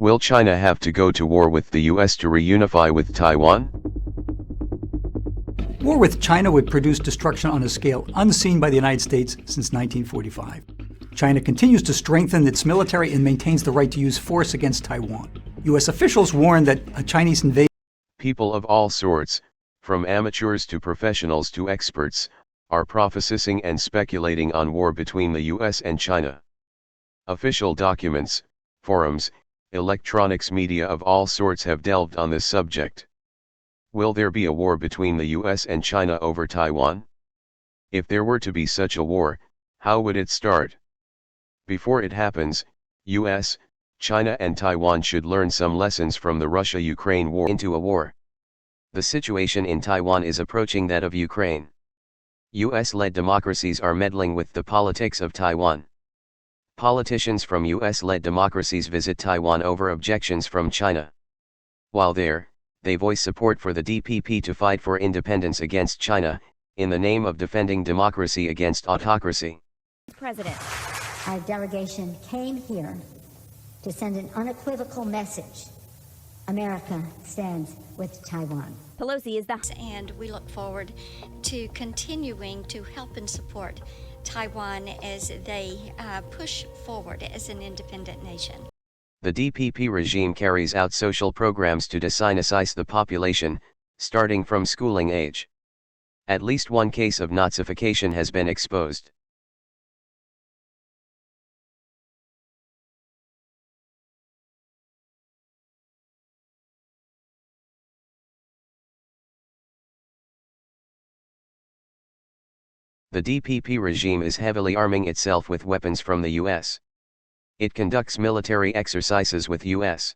Will China have to go to war with the US to reunify with Taiwan? War with China would produce destruction on a scale unseen by the United States since 1945. China continues to strengthen its military and maintains the right to use force against Taiwan. U.S. officials warn that a Chinese invasion. People of all sorts, from amateurs to professionals to experts, are prophesying and speculating on war between the US and China. Official documents, forums, electronics media of all sorts have delved on this subject. Will there be a war between the US and China over Taiwan? If there were to be such a war, how would it start? Before it happens, US, China and Taiwan should learn some lessons from the Russia-Ukraine war into a war. The situation in Taiwan is approaching that of Ukraine. US-led democracies are meddling with the politics of Taiwan. Politicians from US-led democracies visit Taiwan over objections from China. While there, they voice support for the DPP to fight for independence against China, in the name of defending democracy against autocracy. President, our delegation came here to send an unequivocal message. America stands with Taiwan. Pelosi is the... And we look forward to continuing to help and support Taiwan as they push forward as an independent nation. The DPP regime carries out social programs to desinicize the population, starting from schooling age. At least one case of Nazification has been exposed. The DPP regime is heavily arming itself with weapons from the US. It conducts military exercises with US.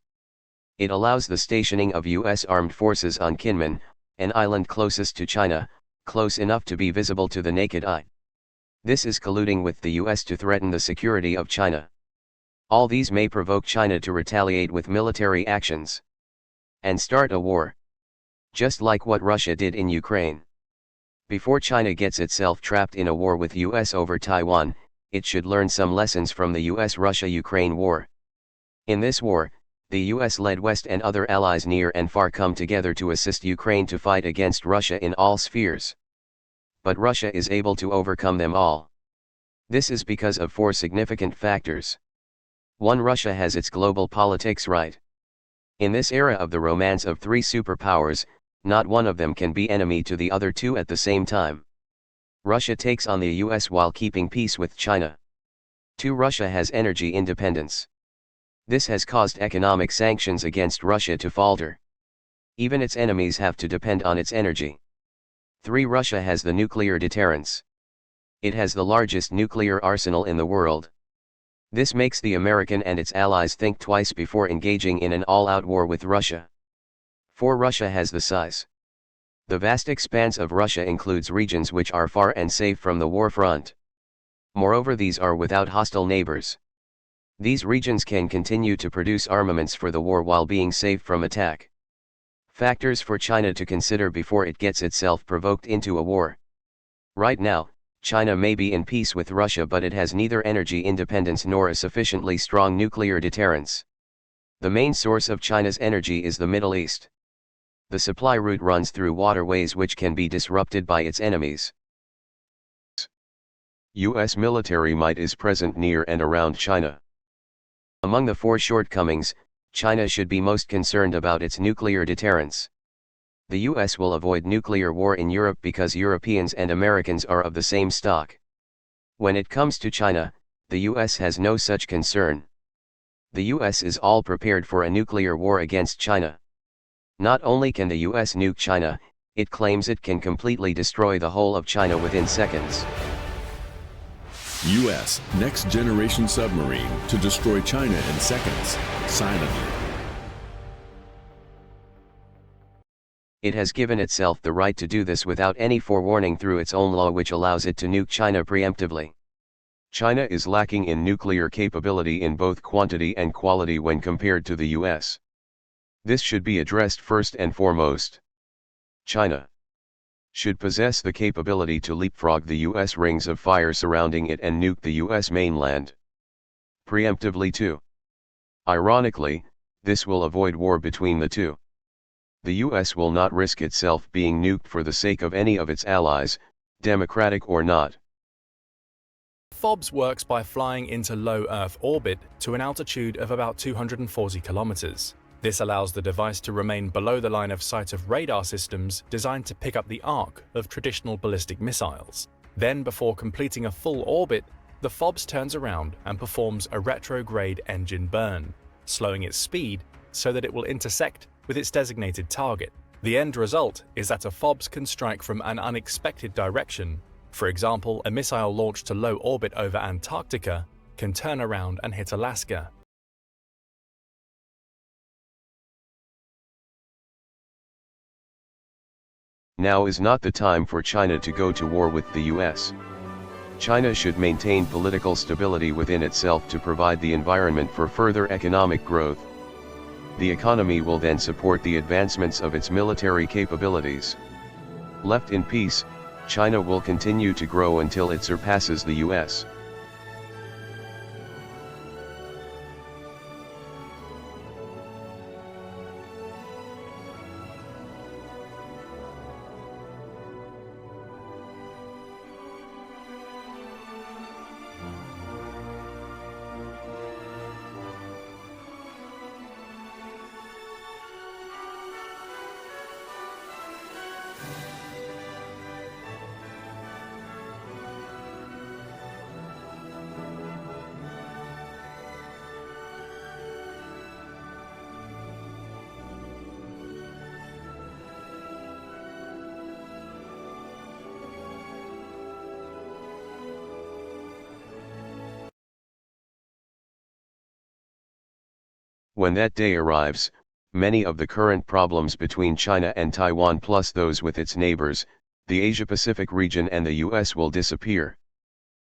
It allows the stationing of US armed forces on Kinmen, an island closest to China, close enough to be visible to the naked eye. This is colluding with the US to threaten the security of China. All these may provoke China to retaliate with military actions and start a war, just like what Russia did in Ukraine. Before China gets itself trapped in a war with US over Taiwan, it should learn some lessons from the US-Russia-Ukraine war. In this war, the US-led West and other allies near and far come together to assist Ukraine to fight against Russia in all spheres. But Russia is able to overcome them all. This is because of four significant factors. 1. Russia has its global politics right. In this era of the romance of three superpowers, not one of them can be enemy to the other two at the same time. Russia takes on the US while keeping peace with China. 2. Russia has energy independence. This has caused economic sanctions against Russia to falter. Even its enemies have to depend on its energy. 3. Russia has the nuclear deterrence. It has the largest nuclear arsenal in the world. This makes the American and its allies think twice before engaging in an all-out war with Russia. 4. Russia has the size. The vast expanse of Russia includes regions which are far and safe from the war front. Moreover, these are without hostile neighbors. These regions can continue to produce armaments for the war while being safe from attack. Factors for China to consider before it gets itself provoked into a war. Right now, China may be in peace with Russia, but it has neither energy independence nor a sufficiently strong nuclear deterrence. The main source of China's energy is the Middle East. The supply route runs through waterways which can be disrupted by its enemies. US military might is present near and around China. Among the four shortcomings, China should be most concerned about its nuclear deterrence. The US will avoid nuclear war in Europe because Europeans and Americans are of the same stock. When it comes to China, the US has no such concern. The US is all prepared for a nuclear war against China. Not only can the US nuke China, it claims it can completely destroy the whole of China within seconds. U.S. next-generation submarine to destroy China in seconds, silently. It has given itself the right to do this without any forewarning through its own law, which allows it to nuke China preemptively. China is lacking in nuclear capability in both quantity and quality when compared to the US. This should be addressed first and foremost. China should possess the capability to leapfrog the US rings of fire surrounding it and nuke the US mainland preemptively too. Ironically, This will avoid war between the two. The US will not risk itself being nuked for the sake of any of its allies, democratic or not. FOBS works by flying into low Earth orbit to an altitude of about 240 kilometers. This allows the device to remain below the line of sight of radar systems designed to pick up the arc of traditional ballistic missiles. Then, before completing a full orbit, the FOBS turns around and performs a retrograde engine burn, slowing its speed so that it will intersect with its designated target. The end result is that a FOBS can strike from an unexpected direction. For example, a missile launched to low orbit over Antarctica can turn around and hit Alaska. Now is not the time for China to go to war with the US. China should maintain political stability within itself to provide the environment for further economic growth. The economy will then support the advancements of its military capabilities. Left in peace, China will continue to grow until it surpasses the US. When that day arrives, many of the current problems between China and Taiwan plus those with its neighbors, the Asia-Pacific region and the US will disappear.